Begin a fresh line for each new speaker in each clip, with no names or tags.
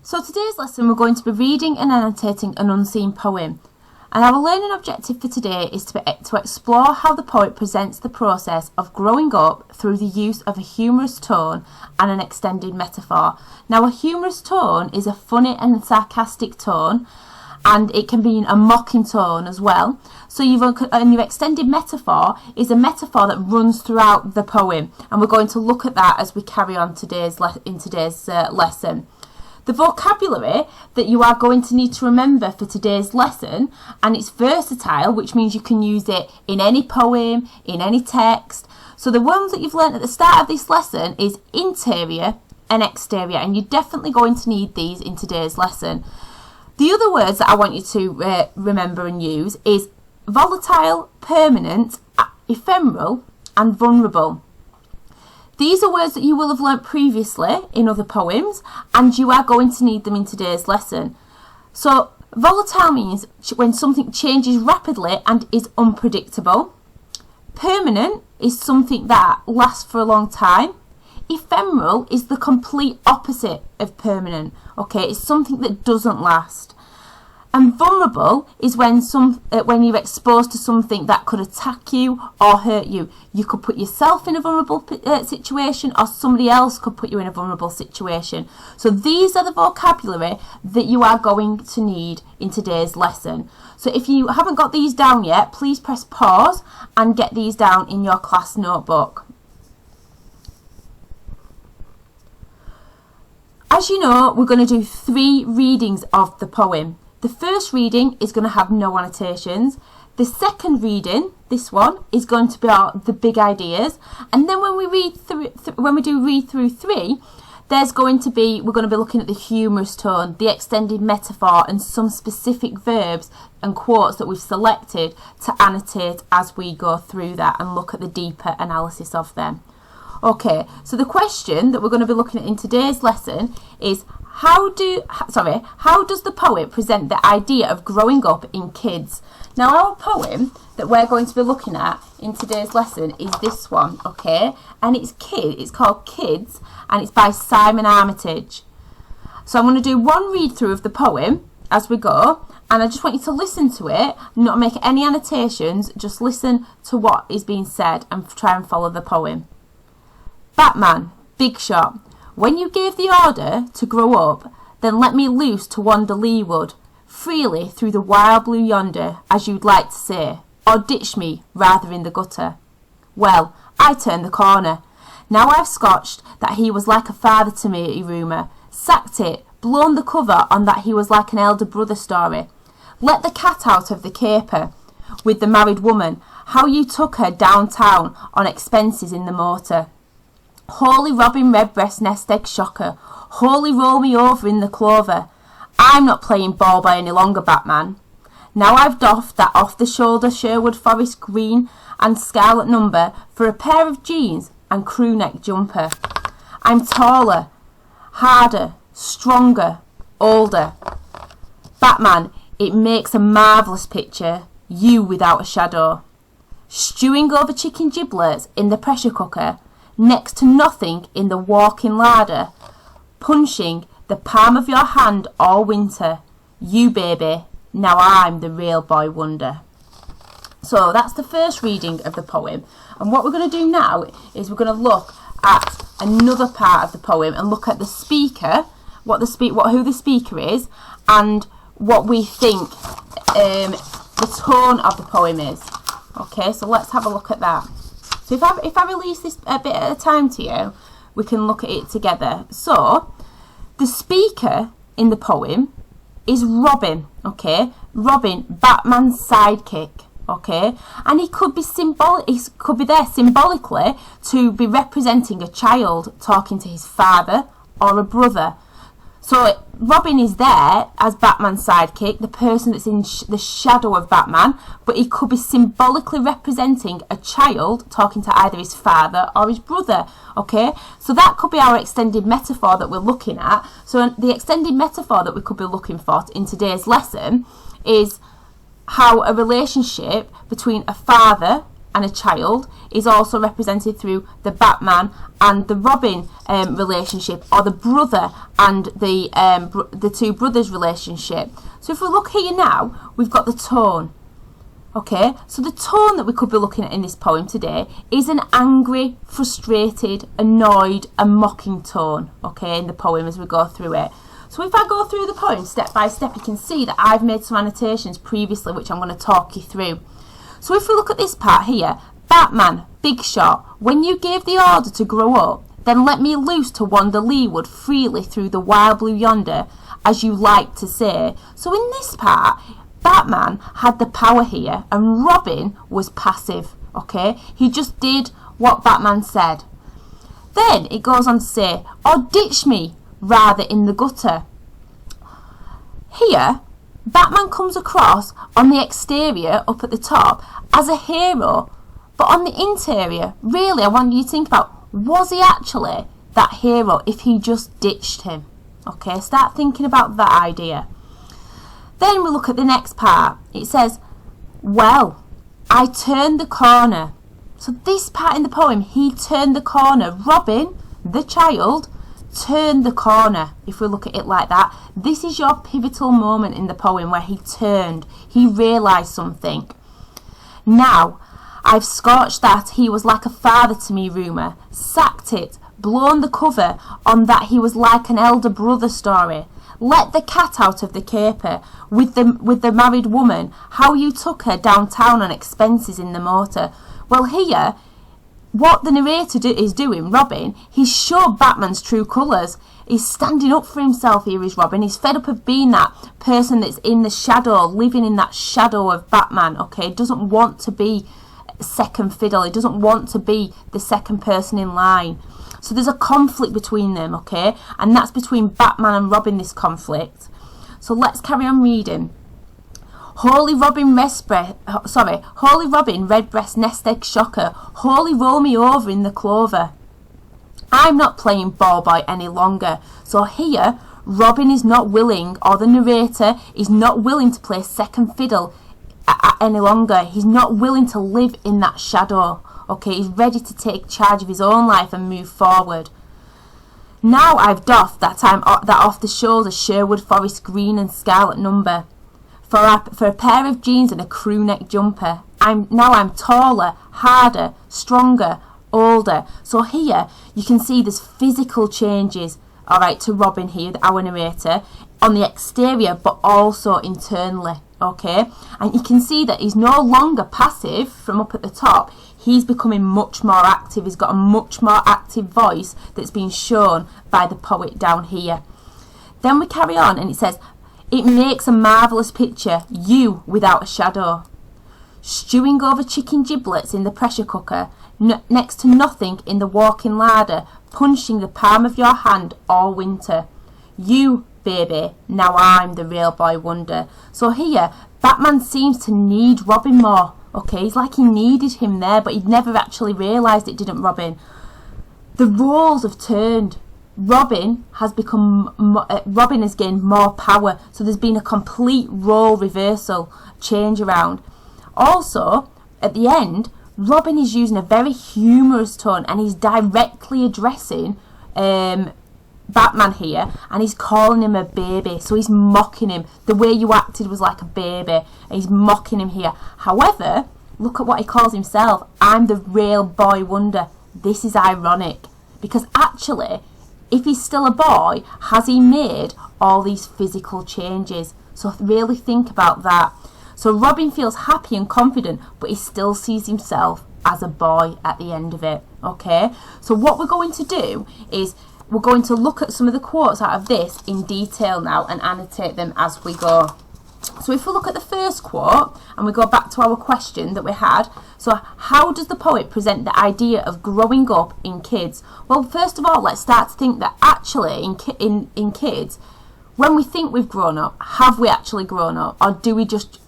So today's lesson we're going to be reading and annotating an unseen poem, and our learning objective for today is to explore how the poet presents the process of growing up through the use of a humorous tone and an extended metaphor. Now, a humorous tone is a funny and sarcastic tone, and it can be a mocking tone as well. So your extended metaphor is a metaphor that runs throughout the poem, and we're going to look at that as we carry on in today's lesson. The vocabulary that you are going to need to remember for today's lesson, and it's versatile, which means you can use it in any poem, in any text. So the ones that you've learnt at the start of this lesson is interior and exterior, and you're definitely going to need these in today's lesson. The other words that I want you to remember and use is volatile, permanent, ephemeral and vulnerable. These are words that you will have learnt previously in other poems, and you are going to need them in today's lesson. So volatile means when something changes rapidly and is unpredictable. Permanent is something that lasts for a long time. Ephemeral is the complete opposite of permanent. Okay, it's something that doesn't last. And vulnerable is when you're exposed to something that could attack you or hurt you. You could put yourself in a vulnerable situation, or somebody else could put you in a vulnerable situation. So these are the vocabulary that you are going to need in today's lesson. So if you haven't got these down yet, please press pause and get these down in your class notebook. As you know, we're going to do 3 readings of the poem. The first reading is going to have no annotations. The second reading, this one, is going to be the big ideas. And then when we read through, read through 3, we're going to be looking at the humorous tone, the extended metaphor, and some specific verbs and quotes that we've selected to annotate as we go through that and look at the deeper analysis of them. Okay, so the question that we're going to be looking at in today's lesson is how does the poet present the idea of growing up in kids? Now, our poem that we're going to be looking at in today's lesson is this one, okay? And it's called Kids, and it's by Simon Armitage. So I'm going to do one read through of the poem as we go, and I just want you to listen to it, not make any annotations, just listen to what is being said and try and follow the poem. Batman, big shot, when you gave the order to grow up, then let me loose to wander leeward, freely through the wild blue yonder, as you'd like to say, or ditch me rather in the gutter. Well, I turned the corner. Now I've scotched that he was like a father to me, rumour, sacked it, blown the cover on that he was like an elder brother story. Let the cat out of the caper, with the married woman, how you took her downtown on expenses in the motor. Holy robin redbreast nest egg shocker, holy roll me over in the clover. I'm not playing ball by any longer, Batman. Now I've doffed that off-the-shoulder Sherwood Forest green and scarlet number for a pair of jeans and crew neck jumper. I'm taller, harder, stronger, older. Batman, it makes a marvellous picture, you without a shadow. Stewing over chicken giblets in the pressure cooker, next to nothing in the walk-in larder, punching the palm of your hand all winter. You baby, now I'm the real boy wonder. So that's the first reading of the poem, and what we're going to do now is we're going to look at another part of the poem and look at the speaker, who the speaker is, and what we think the tone of the poem is. Okay, so let's have a look at that. So if I release this a bit at a time to you, we can look at it together. So the speaker in the poem is Robin, okay? Robin, Batman's sidekick, okay? And he could be there symbolically to be representing a child talking to his father or a brother. So Robin is there as Batman's sidekick, the person that's in the shadow of Batman, but he could be symbolically representing a child talking to either his father or his brother, okay? So that could be our extended metaphor that we're looking at. So the extended metaphor that we could be looking for in today's lesson is how a relationship between a father and a child is also represented through the Batman and the Robin relationship, or the brother and the two brothers relationship. So if we look here now, we've got the tone. Okay, so the tone that we could be looking at in this poem today is an angry, frustrated, annoyed and mocking tone, okay, in the poem as we go through it. So if I go through the poem step by step, you can see that I've made some annotations previously which I'm going to talk you through. So if we look at this part here, Batman, big shot, when you gave the order to grow up, then let me loose to wander leeward freely through the wild blue yonder, as you like to say. So in this part, Batman had the power here and Robin was passive, okay? He just did what Batman said. Then it goes on to say, or ditch me rather in the gutter. Here, Batman comes across on the exterior up at the top as a hero, but on the interior, really I want you to think about, was he actually that hero if he just ditched him? Okay, start thinking about that idea. Then we look at the next part. It says, well, I turned the corner. So this part in the poem, he turned the corner. Robin, the child, turned the corner. If we look at it like that, this is your pivotal moment in the poem where he turned. He realised something. Now, I've scorched that he was like a father to me rumour, sacked it, blown the cover on that he was like an elder brother story. Let the cat out of the caper with the married woman, how you took her downtown on expenses in the motor. Well, here, what the narrator is doing, Robin, he's shown Batman's true colours. He's standing up for himself here, is Robin. He's fed up of being that person that's in the shadow, living in that shadow of Batman, okay? He doesn't want to be second fiddle. He doesn't want to be the second person in line. So there's a conflict between them, okay? And that's between Batman and Robin, this conflict. So let's carry on reading. Holy Robin, redbreast, nest egg shocker, holy roll me over in the clover. I'm not playing ball boy any longer. So here, Robin is not willing, or the narrator is not willing to play second fiddle any longer. He's not willing to live in that shadow. Okay, he's ready to take charge of his own life and move forward. Now I've doffed that off the shoulder Sherwood Forest green and scarlet number. For a pair of jeans and a crew neck jumper. I'm taller, harder, stronger, older. So here you can see there's physical changes, alright, to Robin here, our narrator, on the exterior but also internally. Okay, and you can see that he's no longer passive from up at the top. He's becoming much more active. He's got a much more active voice that's being shown by the poet down here. Then we carry on and it says, it makes a marvellous picture, you without a shadow. Stewing over chicken giblets in the pressure cooker, next to nothing in the walking larder, punching the palm of your hand all winter. You, baby, now I'm the real boy wonder. So here, Batman seems to need Robin more. Okay, it's like he needed him there, but he'd never actually realised it, didn't Robin? The roles have turned. Robin has gained more power, so there's been a complete role reversal, change around. Also, at the end, Robin is using a very humorous tone and he's directly addressing Batman here, and he's calling him a baby, so he's mocking him. The way you acted was like a baby, and he's mocking him here. However, look at what he calls himself. I'm the real boy wonder. This is ironic, because actually, if he's still a boy, has he made all these physical changes? So really think about that. So Robin feels happy and confident, but he still sees himself as a boy at the end of it. Okay, so what we're going to do is we're going to look at some of the quotes out of this in detail now and annotate them as we go. So if we look at the first quote and we go back to our question that we had, so how does the poet present the idea of growing up in kids? Well, first of all, let's start to think that actually in kids, when we think we've grown up, have we actually grown up, or do we just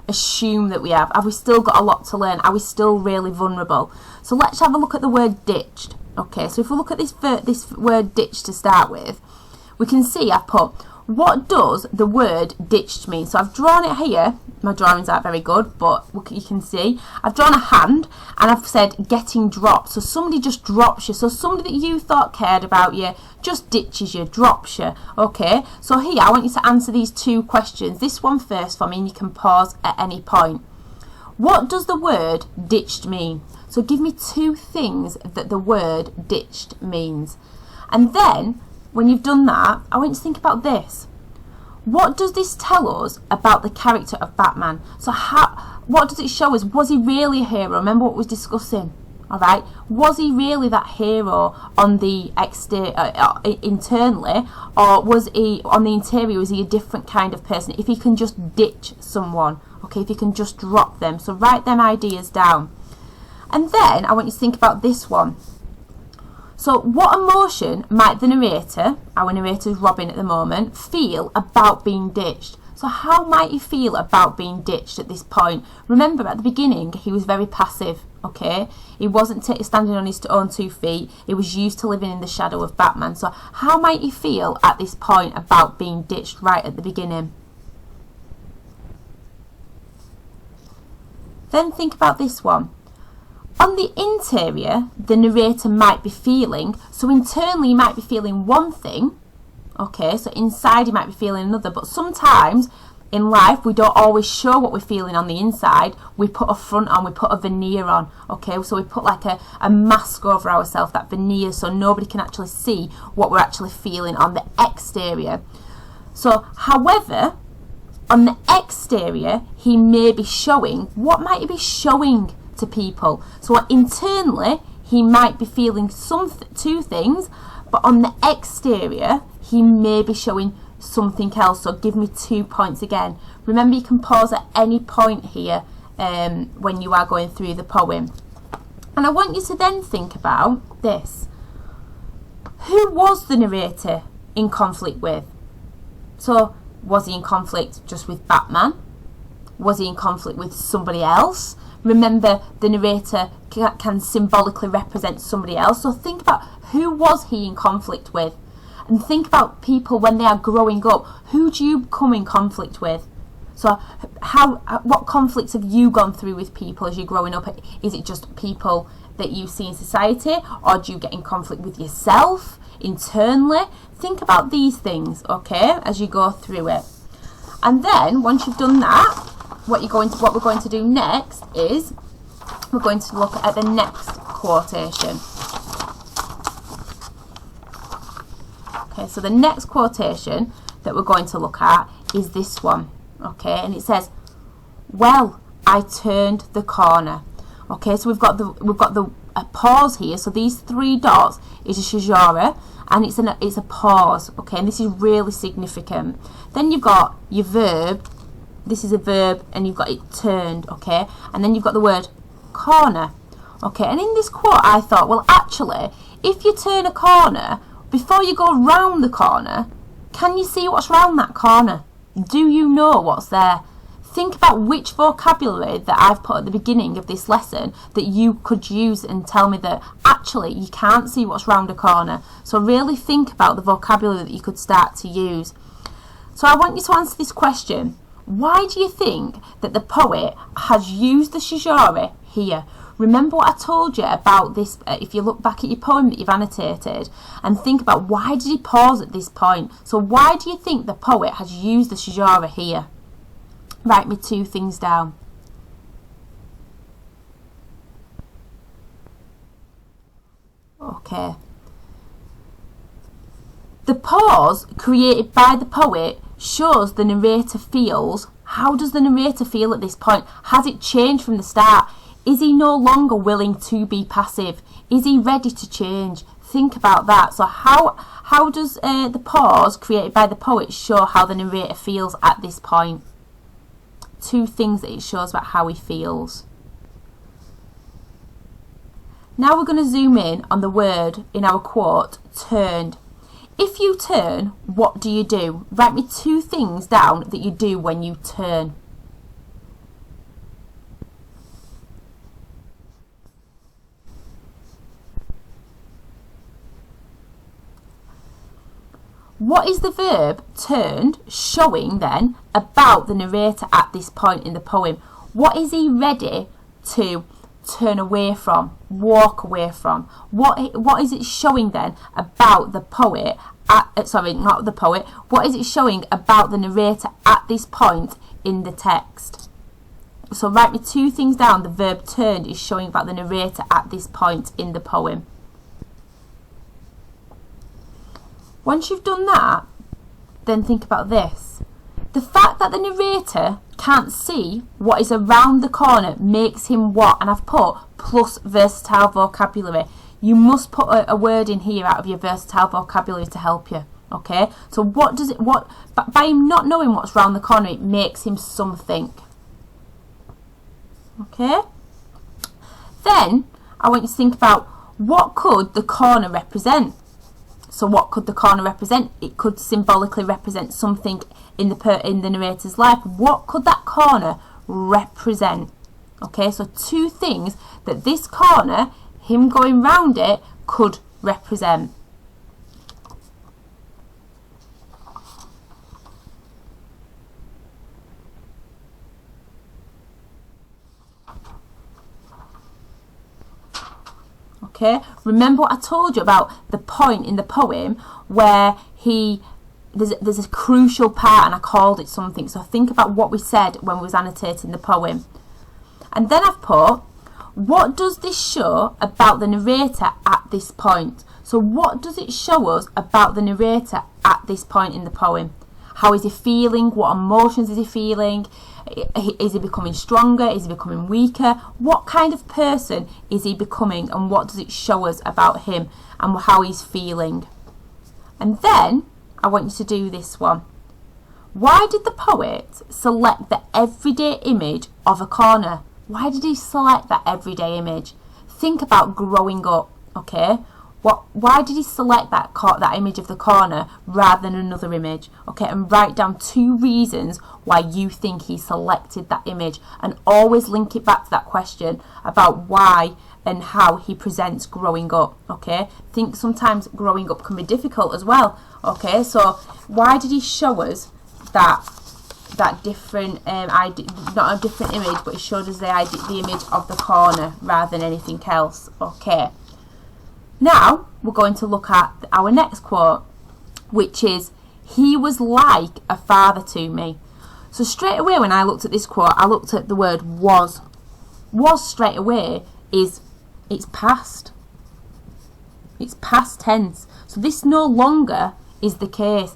assume that we have? Have we still got a lot to learn? Are we still really vulnerable? So let's have a look at the word ditched. Okay, so if we look at this word ditched to start with, we can see I've put, what does the word ditched mean? So I've drawn it here, my drawings aren't very good, but you can see I've drawn a hand and I've said getting dropped. So somebody just drops you. So somebody that you thought cared about you just ditches you, drops you. Okay, so here I want you to answer these two questions. This one first for me, and you can pause at any point. What does the word ditched mean? So give me two things that the word ditched means. And then when you've done that, I want you to think about this. What does this tell us about the character of Batman? So what does it show us? Was he really a hero? Remember what we was discussing, all right? Was he really that hero on the internally, or was he on the interior? Was he a different kind of person? If he can just ditch someone, okay, if he can just drop them. So write them ideas down. And then I want you to think about this one. So what emotion might the narrator, our narrator is Robin at the moment, feel about being ditched? So how might he feel about being ditched at this point? Remember at the beginning he was very passive, okay? He wasn't standing on his own 2 feet. He was used to living in the shadow of Batman. So how might he feel at this point about being ditched right at the beginning? Then think about this one. On the interior, the narrator might be feeling, so internally he might be feeling one thing, okay, so inside he might be feeling another, but sometimes in life we don't always show what we're feeling on the inside. We put a front on, we put a veneer on, okay, so we put like a mask over ourselves, that veneer, so nobody can actually see what we're actually feeling on the exterior. So, however, on the exterior, he may be showing, what might he be showing to people? So internally he might be feeling two things, but on the exterior he may be showing something else. So give me 2 points again. Remember, you can pause at any point here when you are going through the poem. And I want you to then think about this. Who was the narrator in conflict with? So was he in conflict just with Batman? Was he in conflict with somebody else? Remember, the narrator can symbolically represent somebody else. So think about, who was he in conflict with? And think about people when they are growing up. Who do you come in conflict with? So what conflicts have you gone through with people as you're growing up? Is it just people that you see in society, or do you get in conflict with yourself internally? Think about these things, okay, as you go through it. And then once you've done that, what we're going to do next is we're going to look at the next quotation. Okay, so the next quotation that we're going to look at is this one. Okay, and it says, "Well, I turned the corner." Okay, so we've got a pause here. So these 3 dots is a caesura, and it's a pause. Okay, and this is really significant. Then you've got your verb. This is a verb, and you've got it turned, okay? And then you've got the word corner, okay? And in this quote, I thought, well, actually, if you turn a corner, before you go round the corner, can you see what's round that corner? Do you know what's there? Think about which vocabulary that I've put at the beginning of this lesson that you could use and tell me that actually you can't see what's round a corner. So really think about the vocabulary that you could start to use. So I want you to answer this question. Why do you think that the poet has used the caesura here? Remember what I told you about this, if you look back at your poem that you've annotated and think about, why did he pause at this point? So why do you think the poet has used the caesura here? Write me 2 things down. Okay. The pause created by the poet shows the narrator feels. How does the narrator feel at this point? Has it changed from the start? Is he no longer willing to be passive? Is he ready to change? Think about that. So how does the pause created by the poet show how the narrator feels at this point? 2 things that it shows about how he feels. Now we're going to zoom in on the word in our quote, turned. If you turn, what do you do? Write me 2 things down that you do when you turn. What is the verb turned showing then about the narrator at this point in the poem? What is he ready to turn away from, walk away from? What is it showing then about the poet sorry, not the poet, what is it showing about the narrator at this point in the text? So write me two things down the verb turned is showing about the narrator at this point in the poem. Once you've done that, then think about this. The fact that the narrator can't see what is around the corner makes him what? And I've put plus versatile vocabulary. You must put a word in here out of your versatile vocabulary to help you. Okay, so by him not knowing what's around the corner, it makes him something. Okay, then I want you to think about what could the corner represent. So what could the corner represent? It could symbolically represent something in the narrator's life. What could that corner represent? Okay, so two things that this corner, him going round it, could represent. Okay, remember what I told you about the point in the poem where there's a crucial part and I called it something. So think about what we said when we was annotating the poem. And then I've put, what does this show about the narrator at this point? So what does it show us about the narrator at this point in the poem? How is he feeling? What emotions is he feeling? Is he becoming stronger? Is he becoming weaker? What kind of person is he becoming, and what does it show us about him and how he's feeling? And then I want you to do this one. Why did the poet select the everyday image of a corner? Why did he select that everyday image? Think about growing up, okay? Why did he select that image of the corner rather than another image? Okay, and write down two reasons why you think he selected that image, and always link it back to that question about why and how he presents growing up. Okay, think sometimes growing up can be difficult as well. Okay, so why did he show us that different not a different image, but he showed us the image of the corner rather than anything else? Okay. Now we're going to look at our next quote, which is, he was like a father to me. So straight away when I looked at this quote, I looked at the word was. Was straight away it's past. It's past tense. So this no longer is the case.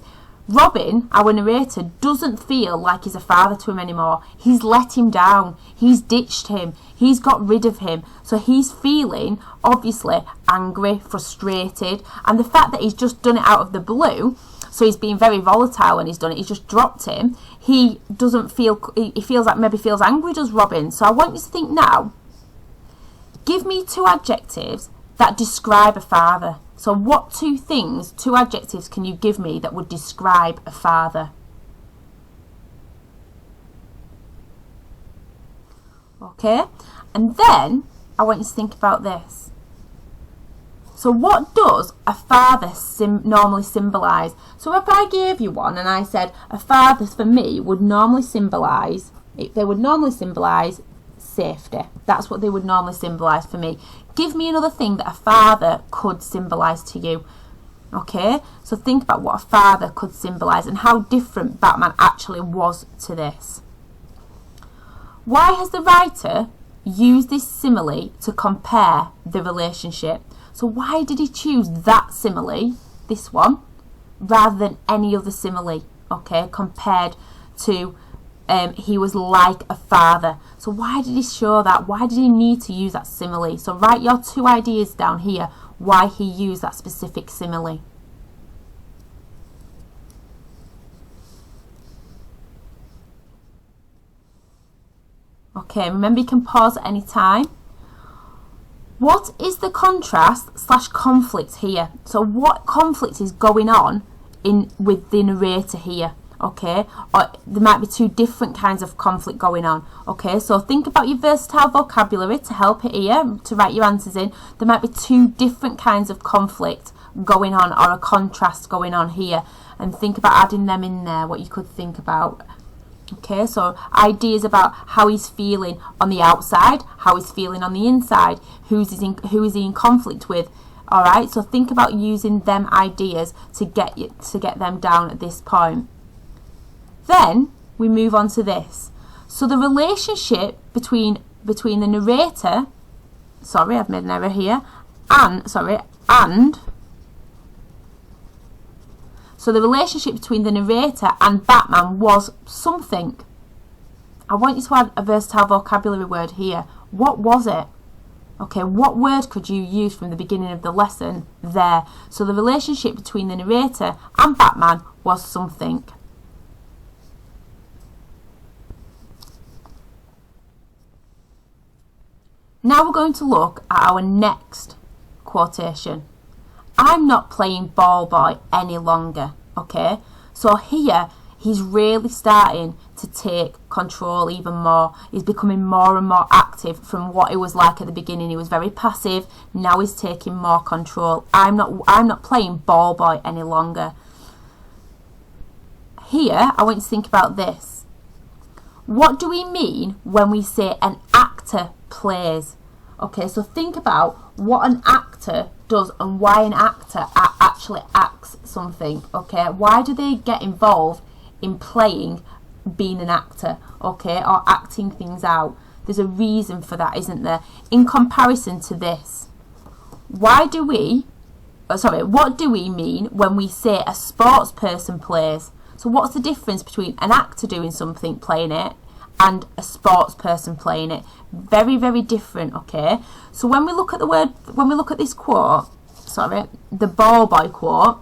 Robin, our narrator, doesn't feel like he's a father to him anymore. He's let him down. He's ditched him. He's got rid of him. So he's feeling, obviously, angry, frustrated. And the fact that he's just done it out of the blue, so he's being very volatile when he's done it, he's just dropped him, he feels angry, does Robin. So I want you to think now, give me two adjectives that describe a father. So what two adjectives can you give me that would describe a father? Okay, and then I want you to think about this. So what does a father normally symbolise? So if I gave you one and I said a father for me would normally symbolise, safety. That's what they would normally symbolise for me. Give me another thing that a father could symbolise to you. Okay, so think about what a father could symbolise and how different Batman actually was to this. Why has the writer used this simile to compare the relationship? So why did he choose that simile, this one, rather than any other simile, okay, compared to he was like a father? So why did he show that? Why did he need to use that simile? So write your two ideas down here why he used that specific simile. Okay, remember you can pause at any time. What is the contrast/conflict here? So what conflict is going on with the narrator here? Okay, or there might be two different kinds of conflict going on. Okay, so think about your versatile vocabulary to help it here, to write your answers in. There might be two different kinds of conflict going on or a contrast going on here, and think about adding them in there, what you could think about. Okay, so ideas about how he's feeling on the outside, how he's feeling on the inside, who is he in conflict with. All right, so think about using them ideas to get them down at this point. Then we move on to this. So the relationship between the narrator, sorry, I've made an error here, and so the relationship between the narrator and Batman was something. I want you to add a versatile vocabulary word here. What was it? Okay, what word could you use from the beginning of the lesson there? So the relationship between the narrator and Batman was something. Now we're going to look at our next quotation. I'm not playing ball boy any longer. Okay, so here he's really starting to take control even more. He's becoming more and more active from what he was like at the beginning. He was very passive. Now he's taking more control. I'm not playing ball boy any longer. Here, I want you to think about this. What do we mean when we say an actor plays? Okay, so think about what an actor does and why an actor actually acts something. Okay, why do they get involved in playing, being an actor, okay, or acting things out? There's a reason for that, isn't there? In comparison to this, what do we mean when we say a sports person plays? So what's the difference between an actor doing something, playing it, and a sports person playing it? Very, very different, okay? So when we look at this quote, the ball boy quote,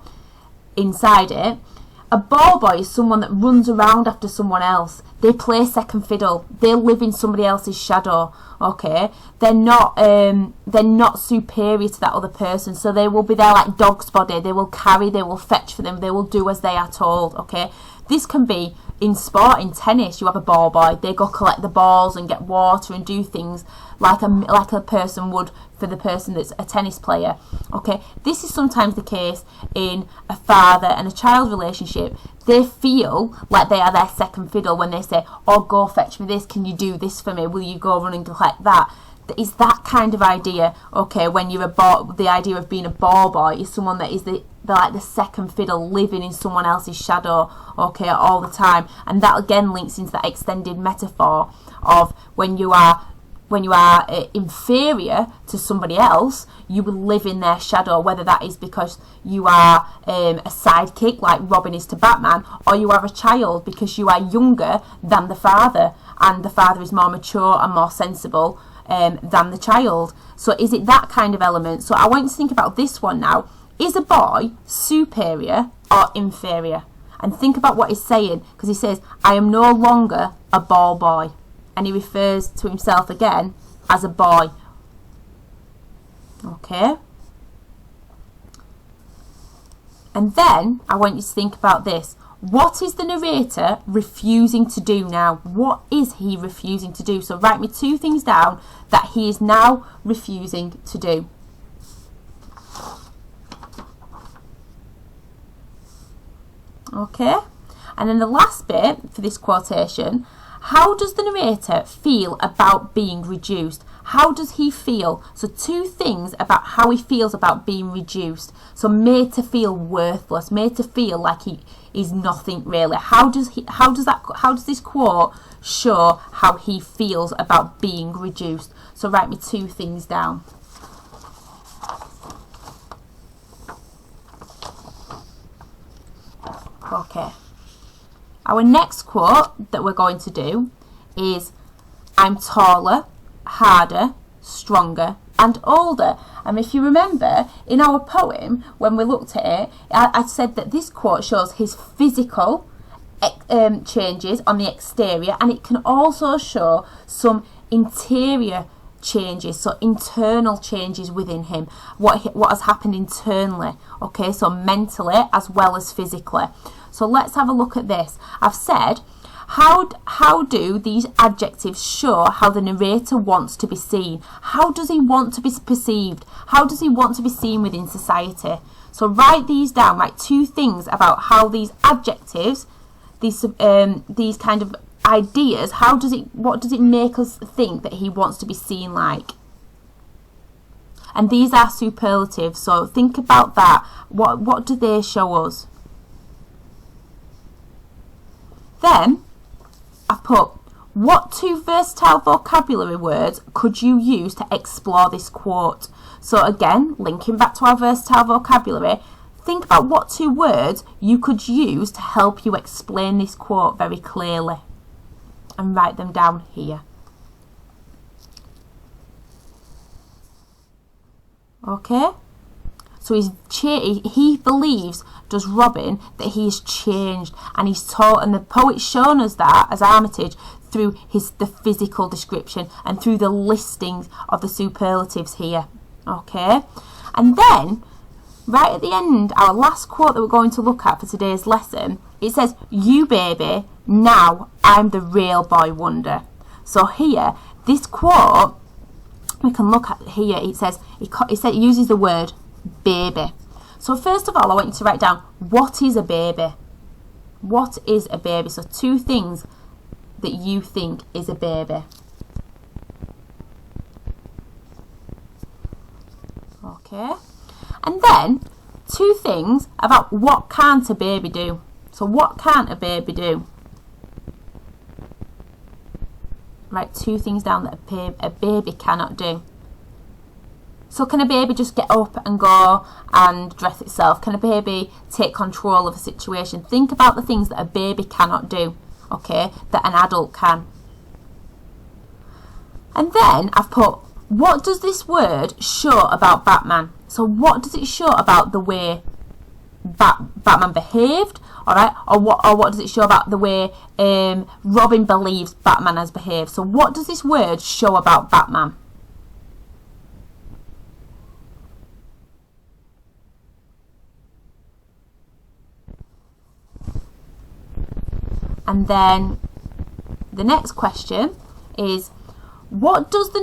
inside it, a ball boy is someone that runs around after someone else. They play second fiddle. They live in somebody else's shadow. Okay, they're not superior to that other person. So they will be there like dog's body. They will carry. They will fetch for them. They will do as they are told. Okay, this can be in sport, in tennis. You have a ball boy. They go collect the balls and get water and do things like a person would for the person that's a tennis player. Okay, this is sometimes the case in a father and a child relationship. They feel like they are their second fiddle when they say, oh, go fetch me this, can you do this for me, will you go run and collect that? It's that kind of idea. Okay, when you're the idea of being a ball boy is someone that is the second fiddle, living in someone else's shadow, okay, all the time. And that again links into that extended metaphor of when you are inferior to somebody else, you will live in their shadow, whether that is because you are a sidekick like Robin is to Batman, or you are a child because you are younger than the father and the father is more mature and more sensible than the child. So is it that kind of element? So I want you to think about this one now. Is a boy superior or inferior? And think about what he's saying, because he says, I am no longer a ball boy. And he refers to himself again as a boy. Okay? And then I want you to think about this. What is the narrator refusing to do now? What is he refusing to do? So write me 2 things down that he is now refusing to do. Okay? And then the last bit for this quotation, how does the narrator feel about being reduced? How does he feel? So 2 things about how he feels about being reduced. So made to feel worthless, made to feel like he is nothing really. How does this quote show how he feels about being reduced? So write me 2 things down. Okay. Our next quote that we're going to do is, I'm taller, harder, stronger and older. And if you remember in our poem, when we looked at it, I said that this quote shows his physical changes on the exterior, and it can also show some interior changes, so internal changes within him, what has happened internally, okay, so mentally as well as physically. So let's have a look at this. I've said, how do these adjectives show how the narrator wants to be seen? How does he want to be perceived? How does he want to be seen within society? So write these down, write 2 things about how these adjectives, these kind of ideas, what does it make us think that he wants to be seen like? And these are superlatives, so think about that. What do they show us? Then I've put, what 2 versatile vocabulary words could you use to explore this quote? So again, linking back to our versatile vocabulary, think about what 2 words you could use to help you explain this quote very clearly. And write them down here. Okay? So he believes, does Robin, that he's changed, and he's taught, and the poet's shown us that as Armitage through the physical description and through the listings of the superlatives here. Okay? And then, right at the end, our last quote that we're going to look at for today's lesson, it says, "You baby, now I'm the real boy wonder." So here, this quote, we can look at here, it uses the word baby. So first of all, I want you to write down, what is a baby? What is a baby? So 2 things that you think is a baby. Okay. And then 2 things about what can't a baby do. So what can't a baby do? Write 2 things down that a baby cannot do. So can a baby just get up and go and dress itself? Can a baby take control of a situation? Think about the things that a baby cannot do, okay, that an adult can. And then I've put, what does this word show about Batman? So what does it show about the way Batman behaved? Alright, or what does it show about the way Robin believes Batman has behaved? So what does this word show about Batman? And then the next question is, why does the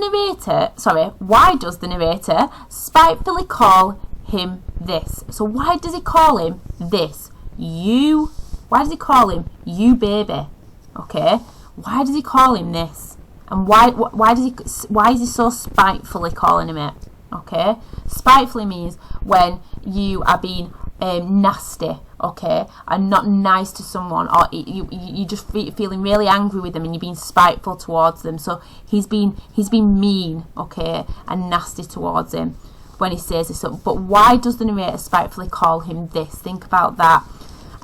narrator spitefully call him this? So why does he call him this? You. Why does he call him you baby? Okay. Why does he call him this? And why is he so spitefully calling him it? Okay. Spitefully means when you are being nasty, okay, and not nice to someone, or you just feeling really angry with them and you're being spiteful towards them. So he's been mean, okay, and nasty towards him when he says this. But why does the narrator spitefully call him this? Think about that.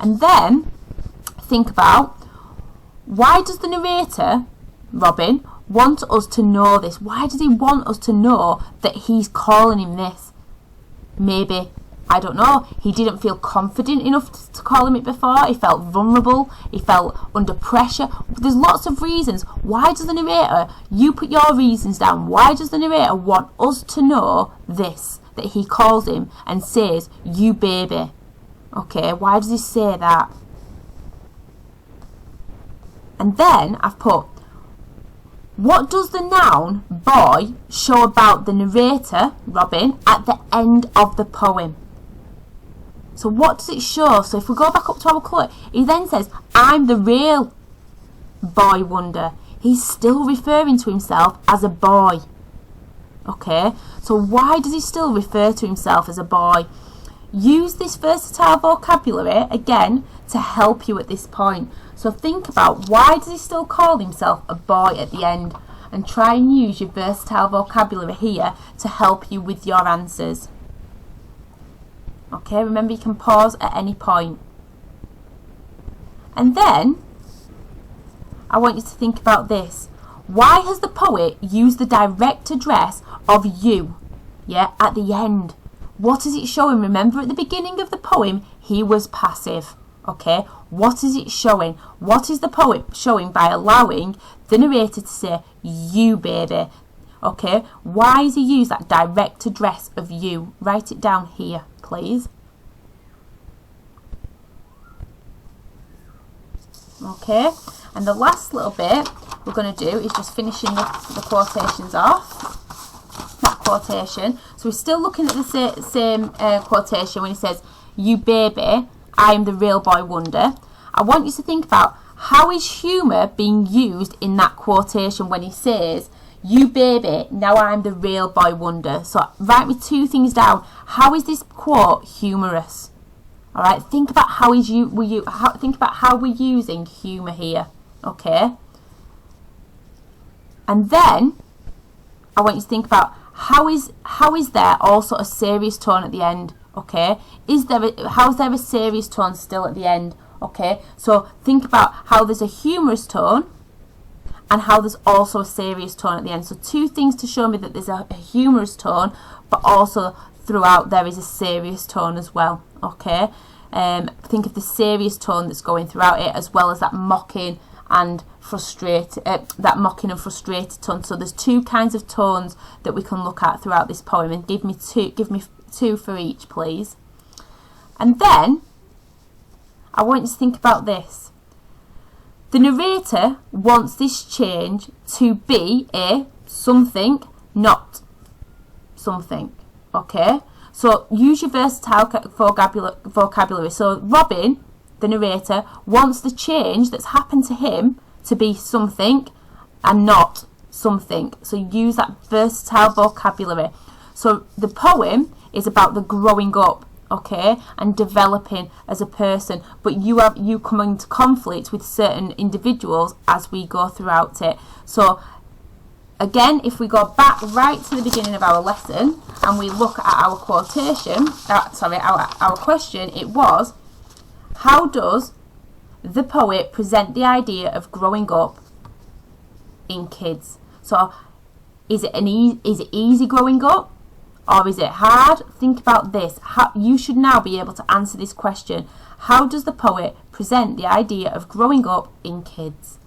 And then think about, why does the narrator, Robin, want us to know this? Why does he want us to know that he's calling him this? Maybe, I don't know, he didn't feel confident enough to call him it before. He felt vulnerable. He felt under pressure. There's lots of reasons. Why does the narrator, you put your reasons down, why does the narrator want us to know this, that he calls him and says, you baby? Okay, why does he say that? And then I've put, what does the noun boy show about the narrator, Robin, at the end of the poem? So what does it show? So if we go back up to our quote, he then says, I'm the real boy wonder. He's still referring to himself as a boy. Okay, so why does he still refer to himself as a boy? Use this versatile vocabulary again to help you at this point. So think about, why does he still call himself a boy at the end? And try and use your versatile vocabulary here to help you with your answers. Okay, remember you can pause at any point. And then I want you to think about this. Why has the poet used the direct address of you, at the end? What is it showing? Remember at the beginning of the poem, he was passive. Okay, what is it showing? What is the poet showing by allowing the narrator to say, you baby? Okay, why does he use that direct address of you? Write it down here, please. Okay, and the last little bit we're going to do is just finishing the quotations off. quotation. So we're still looking at the same quotation when he says, "You baby, I am the real boy wonder." I want you to think about how is humour being used in that quotation when he says, "You baby, now I'm the real boy wonder." So write me two things down. How is this quote humorous? All right, think about think about how we're using humour here. Okay, and then I want you to think about how is there also a serious tone at the end? Okay, how is there a serious tone still at the end? Okay, so think about how there's a humorous tone and how there's also a serious tone at the end. So two things to show me that there's a humorous tone, but also throughout there is a serious tone as well. Okay, think of the serious tone that's going throughout it, as well as that mocking and frustrated tone. So there's two kinds of tones that we can look at throughout this poem, and give me two for each, please. And then I want you to think about this. The narrator wants this change to be a something, not something. Okay, so use your versatile vocabulary. So Robin, the narrator, wants the change that's happened to him to be something and not something. So use that versatile vocabulary. So the poem is about the growing up, okay, and developing as a person, but you come into conflict with certain individuals as we go throughout it. So again, if we go back right to the beginning of our lesson and we look at our quotation, our question, it was, how does the poet present the idea of growing up in kids? So is it easy growing up, or is it hard? Think about this. You should now be able to answer this question. How does the poet present the idea of growing up in kids?